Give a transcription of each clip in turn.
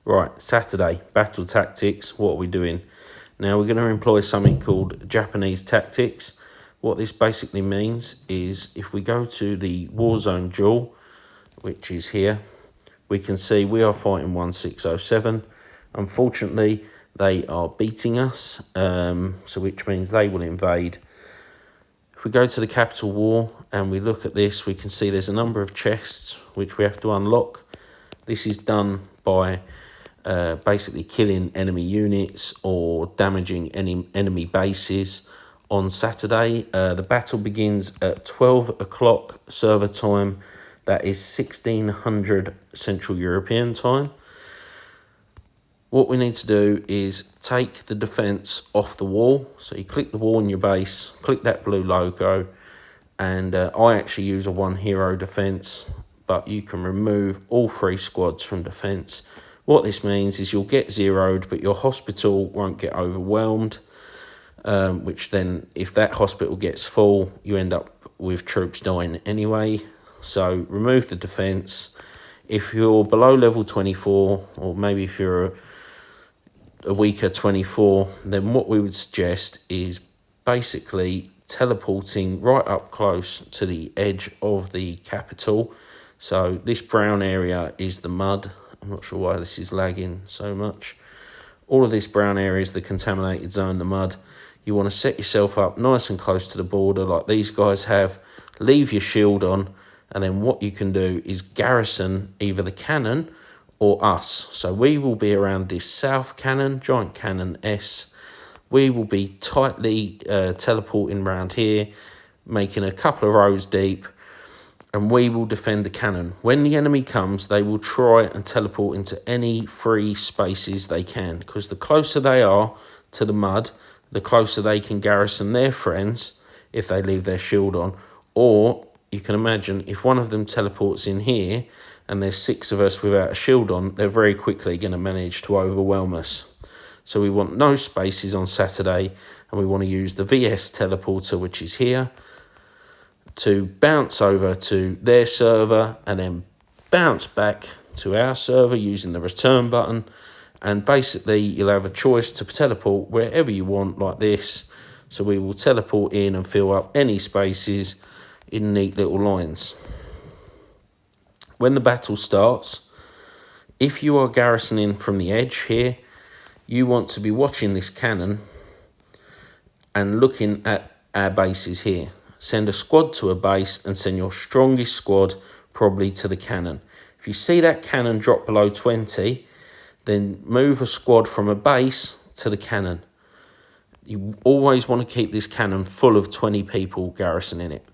Right, Saturday, battle tactics. What are we doing? Now we're going to employ something called Japanese tactics. What this basically means is if we go to the Warzone duel, which is here, we can see we are fighting 1607. Unfortunately, they are beating us, so which means they will invade. If we go to the Capital War and we look at this, we can see there's a number of chests which we have to unlock. This is done by basically killing enemy units or damaging any enemy bases on Saturday. The battle begins at 12 o'clock server time. That is 1600 Central European time. What we need to do is take the defense off the wall. So you click the wall in your base, click that blue logo, and I actually use a one hero defense, but you can remove all 3 squads from defense. What this means is you'll get zeroed, but your hospital won't get overwhelmed, which then, if that hospital gets full, you end up with troops dying anyway. So remove the defense. If you're below level 24, or maybe if you're a weaker 24, then what we would suggest is basically teleporting right up close to the edge of the capital. So this brown area is the mud. I'm not sure why this is lagging so much. All of this brown area is the contaminated zone, the mud. You want to set yourself up nice and close to the border like these guys have. Leave your shield on, and then what you can do is garrison either the cannon or us. So we will be around this south cannon, giant cannon S. We will be tightly teleporting around here, making a couple of rows deep, and we will defend the cannon. When the enemy comes, they will try and teleport into any free spaces they can, because the closer they are to the mud, the closer they can garrison their friends if they leave their shield on. Or you can imagine if one of them teleports in here and there's 6 of us without a shield on, they're very quickly going to manage to overwhelm us. So we want no spaces on Saturday, and we want to use the VS teleporter, which is here, to bounce over to their server and then bounce back to our server using the return button. And basically you'll have a choice to teleport wherever you want, like this. So we will teleport in and fill up any spaces in neat little lines. When the battle starts, if you are garrisoning from the edge here, you want to be watching this cannon and looking at our bases here. Send a squad to a base and send your strongest squad probably to the cannon. If you see that cannon drop below 20, then move a squad from a base to the cannon. You always want to keep this cannon full of 20 people garrisoning it.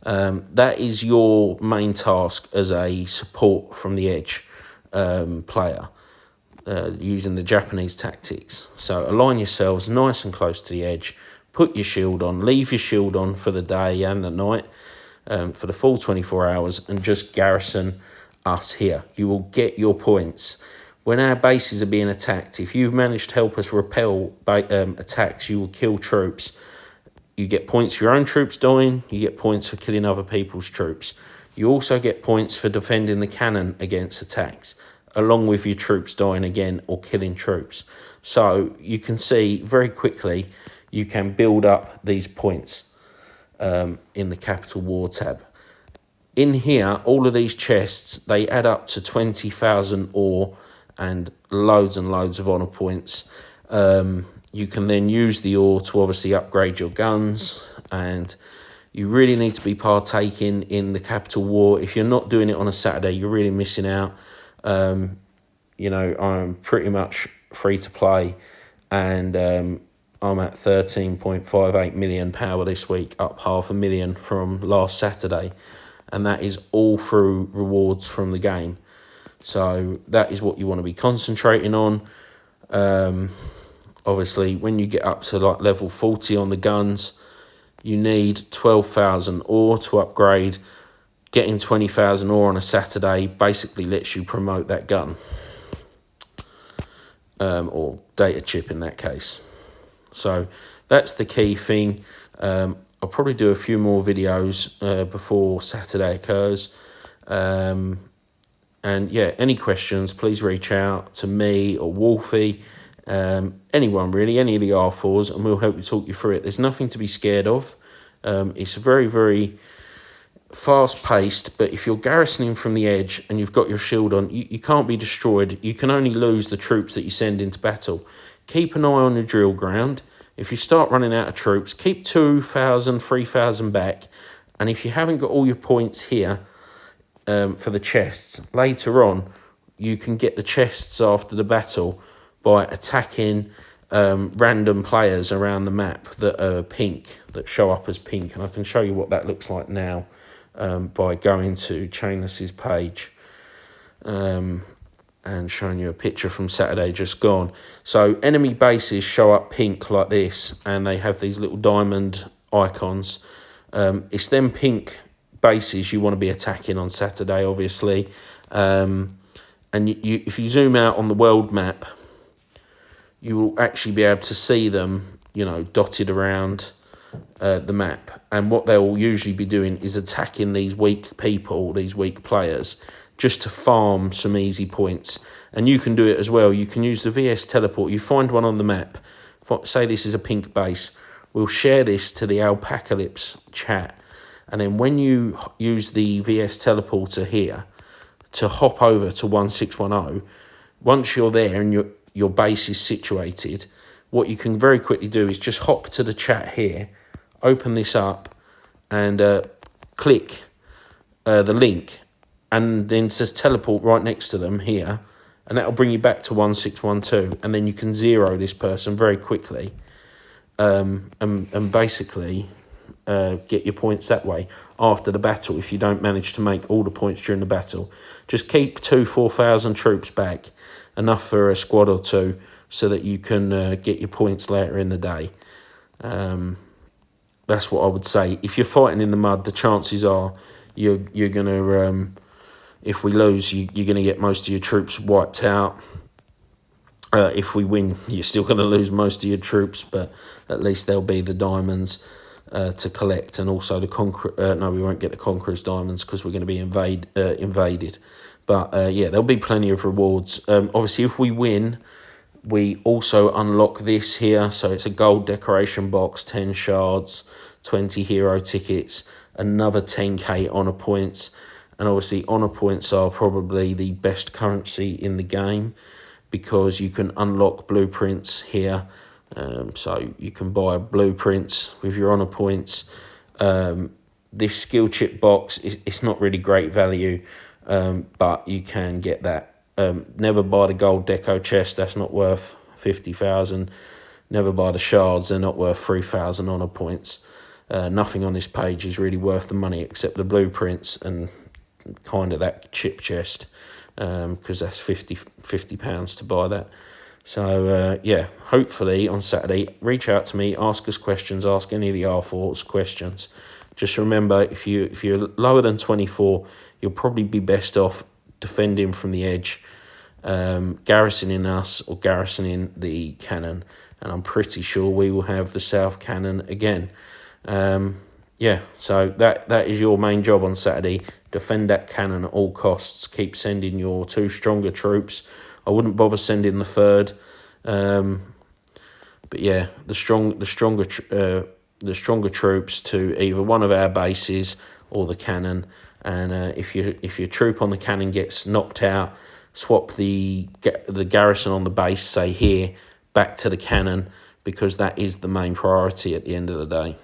That is your main task as a support from the edge player, using the Japanese tactics. So align yourselves nice and close to the edge. Put your shield on, leave your shield on for the day and the night, for the full 24 hours, and just garrison us here. You will get your points. When our bases are being attacked, if you manage to help us repel attacks, you will kill troops. You get points for your own troops dying, you get points for killing other people's troops. You also get points for defending the cannon against attacks, along with your troops dying again or killing troops. So you can see very quickly you can build up these points in the Capital War tab. In here, all of these chests, they add up to 20,000 ore and loads of honor points. You can then use the ore to obviously upgrade your guns, and you really need to be partaking in the Capital War. If you're not doing it on a Saturday, you're really missing out. You know, I'm pretty much free to play, and I'm at 13.58 million power this week, up 500,000 from last Saturday, and that is all through rewards from the game. So that is what you want to be concentrating on. Obviously, when you get up to like level 40 on the guns, you need 12,000 ore to upgrade. Getting 20,000 ore on a Saturday basically lets you promote that gun, or data chip in that case. So that's the key thing. I'll probably do a few more videos before Saturday occurs. And yeah, any questions, please reach out to me or Wolfie, anyone really, any of the R4s, and we'll help you talk you through it. There's nothing to be scared of. It's very, very fast paced, but if you're garrisoning from the edge and you've got your shield on, you can't be destroyed. You can only lose the troops that you send into battle. Keep an eye on the drill ground. If you start running out of troops, keep 2,000, 3,000 back. And if you haven't got all your points here for the chests, later on, you can get the chests after the battle by attacking random players around the map that are pink, that show up as pink. And I can show you what that looks like now by going to Chainless's page and showing you a picture from Saturday just gone. So enemy bases show up pink like this, and they have these little diamond icons. It's them pink bases you want to be attacking on Saturday, obviously. And if you zoom out on the world map, you will actually be able to see them, dotted around the map. And what they'll usually be doing is attacking these weak people, these weak players, just to farm some easy points. And you can do it as well. You can use the VS teleport. You find one on the map. Say this is a pink base. We'll share this to the APCalypse chat. And then when you use the VS teleporter here to hop over to 1610, once you're there and your base is situated, what you can very quickly do is just hop to the chat here, open this up, and click the link, and then it says teleport right next to them here, and that'll bring you back to 1612, and then you can zero this person very quickly, and basically get your points that way after the battle if you don't manage to make all the points during the battle. Just keep 4,000 troops back, enough for a squad or two, so that you can get your points later in the day. That's what I would say. If you're fighting in the mud, the chances are you're going to, if we lose, you're going to get most of your troops wiped out. If we win, you're still going to lose most of your troops, but at least there'll be the diamonds to collect, and also the no, we won't get the Conqueror's diamonds because we're going to be invaded. But yeah, there'll be plenty of rewards. Obviously, if we win, we also unlock this here. So it's a gold decoration box, 10 shards, 20 hero tickets, another 10k honor points. And obviously, honor points are probably the best currency in the game because you can unlock blueprints here. So you can buy blueprints with your honor points. This skill chip box, it's not really great value, but you can get that. Never buy the gold deco chest, that's not worth 50,000. Never buy the shards, they're not worth 3,000 honor points. Nothing on this page is really worth the money except the blueprints and kind of that chip chest, because that's £50 to buy that. So yeah, hopefully on Saturday, reach out to me, ask us questions, ask any of the R4s questions. Just remember, if you're lower than 24, you'll probably be best off defending from the edge, garrisoning us or garrisoning the cannon. And I'm pretty sure we will have the south cannon again. Yeah, so that is your main job on Saturday. Defend that cannon at all costs. Keep sending your 2 stronger troops. I wouldn't bother sending the 3rd. But yeah, the stronger troops to either one of our bases or the cannon. And if your troop on the cannon gets knocked out, swap the garrison on the base, say here, back to the cannon, because that is the main priority at the end of the day.